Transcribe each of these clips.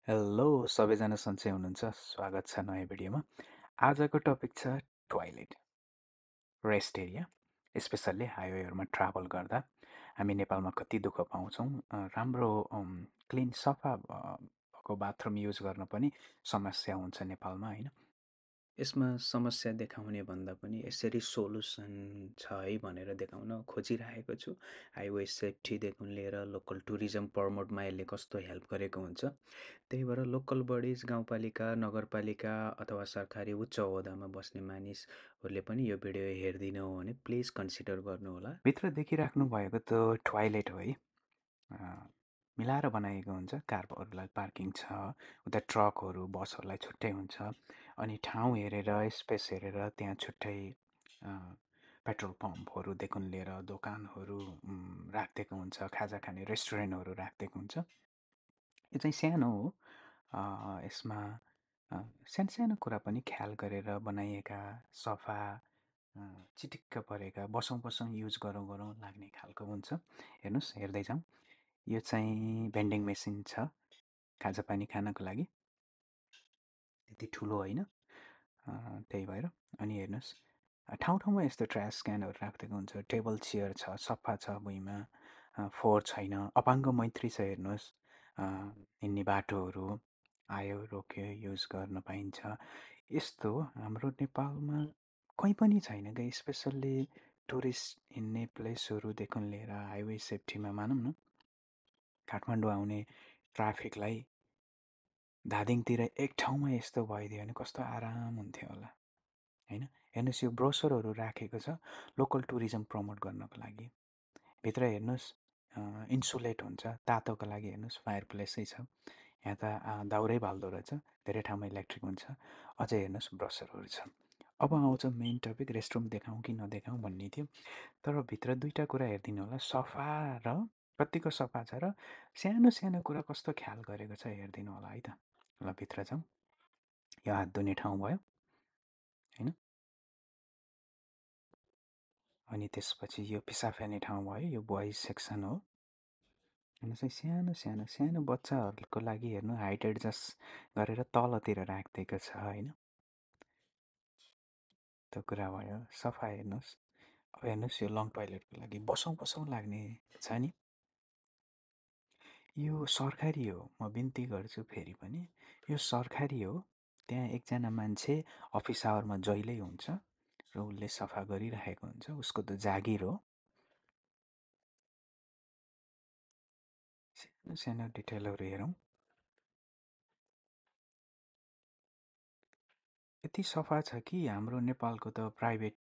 Hello सबैजना सन्चै हुनुहुन्छ? स्वागत छ नयाँ भिडियोमा। आजको टपिक छ टोयलेट, रेस्ट एरिया, स्पेसल्ली हाइवेहरूमा ट्राभल गर्दा हामी नेपालमा कति दुःख पाउँछौँ। राम्रो क्लिन सफा भएको बाथरुम युज गर्न पनि समस्या हुन्छ नेपालमा होइन। यसमा समस्या देखाउने भन्दा पनि यसरी सोलुसन छ है भनेर देखाउन खोजिरहेको छु। हाइवे सेफ्टीदेखि लिएर लोकल टुरिज्म प्रमोटमा यसले कस्तो हेल्प गरेको हुन्छ। त्यही भएर लोकल बडिज, गाउँपालिका, नगरपालिका अथवा सरकारी उच्च ओहदामा बस्ने मानिसहरूले पनि यो भिडियो हेरिदिनु हो भने प्लिज कन्सिडर गर्नुहोला। भित्र देखिराख्नु भएको त टोयलेट हो है। मिलाएर बनाइएको हुन्छ। कारहरूलाई पार्किङ छ, उता ट्रकहरू, बसहरूलाई छुट्टै हुन्छ। अनि ठाउँ हेरेर, स्पेस हेरेर त्यहाँ छुट्टै पेट्रोल पम्पहरूदेखि लिएर दोकानहरू राखिदिएको हुन्छ, खाजा खाने रेस्टुरेन्टहरू राखिदिएको हुन्छ। यो चाहिँ सानो हो। यसमा सानो सानो कुरा पनि ख्याल गरेर बनाइएका, सफा, चिटिक्क परेका, बसौँ बसौँ युज गरौँ गरौँ लाग्ने खालको हुन्छ। हेर्नुहोस्, हेर्दै जाउँ। यो चाहिँ भेन्डिङ मेसिन छ खाजा पानी खानको लागि। त्यति ठुलो होइन, त्यही भएर। अनि हेर्नुहोस्, ठाउँ ठाउँमा यस्तो ट्रास क्यानहरू राखिदिएको हुन्छ। टेबल चेयर छ, सफा छ भुइँमा, फोहोर छैन, अपाङ्ग मैत्री छ। हेर्नुहोस्, हिँड्ने बाटोहरू आयो रोक्यो युज गर्न पाइन्छ। यस्तो हाम्रो नेपालमा कहीँ पनि छैन क्या। स्पेसल्ली टुरिस्ट हिँड्ने प्लेसहरूदेखि लिएर हाइवे सेफ्टीमा मानौँ न, काठमाडौँ आउने ट्राफिकलाई धादिङतिर एक ठाउँमा यस्तो भइदियो भने कस्तो आराम हुन्थ्यो होला होइन। हेर्नुहोस्, यो ब्रोसरहरू राखेको छ लोकल टुरिज्म प्रमोट गर्नको लागि। भित्र हेर्नुहोस्, इन्सुलेट हुन्छ तातोको लागि। हेर्नुहोस्, फायर प्लेसै छ। यहाँ त दाउरै बाल्दो रहेछ। धेरै ठाउँमा इलेक्ट्रिक हुन्छ। अझै हेर्नुहोस्, ब्रसरहरू छ। अब आउँछ मेन टपिक, रेस्टरुम देखाउँ कि नदेखाउँ भन्ने थियो। तर भित्र दुईवटा कुरा हेरिदिनु होला, सफा र कतिको सफा छ र सानो सानो कुरा कस्तो ख्याल गरेको छ हेरिदिनु होला है त। ल भित्र जाउँ। यो हात धुने ठाउँ भयो होइन। अनि त्यसपछि यो पिसाब फाल्ने ठाउँ भयो। यो बोइज सेक्सन हो। हेर्नुहोस्, सानो सानो सानो बच्चाहरूको लागि हेर्नु, हाइट एडजस्ट गरेर तलतिर राखिदिएको छ होइन। त्यो कुरा भयो। सफा हेर्नुहोस्। अब हेर्नुहोस्, यो लङ टोइलेटको लागि बसौँ बसौँ लाग्ने छ नि। यो सरकारी हो। म बिन्ती गर्छु फेरि पनि, यो सरकारी हो। त्यहाँ एकजना मान्छे अफिस आवरमा जहिल्यै हुन्छ र उसले सफा गरिरहेको हुन्छ। उसको त जागिर हो। सानो सानो डिटेलहरू हेरौँ। यति सफा छ कि हाम्रो नेपालको त प्राइभेट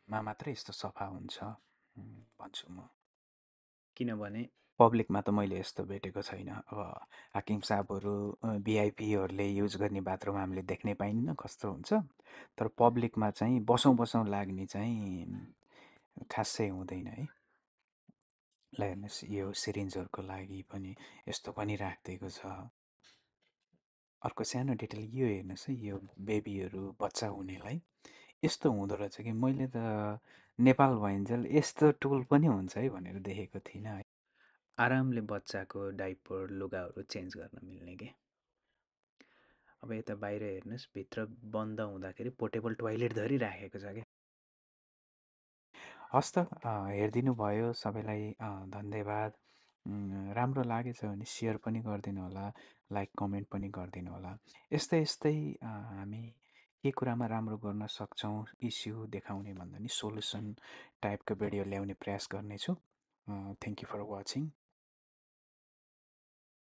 मा मात्रै यस्तो सफा हुन्छ भन्छु म। किनभने पब्लिकमा त मैले यस्तो भेटेको छैन। अब हाकिम साहबहरू, भिआइपीहरूले युज गर्ने बाथरुम हामीले देख्नै पाइन्न कस्तो हुन्छ। तर पब्लिकमा चाहिँ बसौँ बसौँ लाग्ने चाहिँ खासै हुँदैन है। ल हेर्नुहोस्, यो सिरिन्जहरूको लागि पनि यस्तो पनि राखिदिएको छ। अर्को सानो डिटेल यो हेर्नुहोस् है, यो बेबीहरू, बच्चा हुनेलाई यस्तो हुँदो रहेछ कि मैले त नेपाल भइन्जेल यस्तो टुल पनि हुन्छ है भनेर देखेको थिइनँ है। आरामले बच्चाको डाइपर, लुगाहरू चेन्ज गर्न मिल्ने के। अब यता बाहिर हेर्नुहोस्, भित्र बन्द हुँदाखेरि पोर्टेबल टोयलेट धरि राखेको छ क्या। हस् त, हेरिदिनु भयो सबैलाई धन्यवाद। राम्रो लागेछ भने सेयर पनि गरिदिनु होला, लाइक कमेन्ट पनि गरिदिनु होला। यस्तै यस्तै हामी के कुरामा राम्रो गर्न सक्छौँ इस्यु देखाउने भन्दा नि सोल्युसन टाइपको भिडियो ल्याउने प्रयास गर्नेछु। Thank you for watching.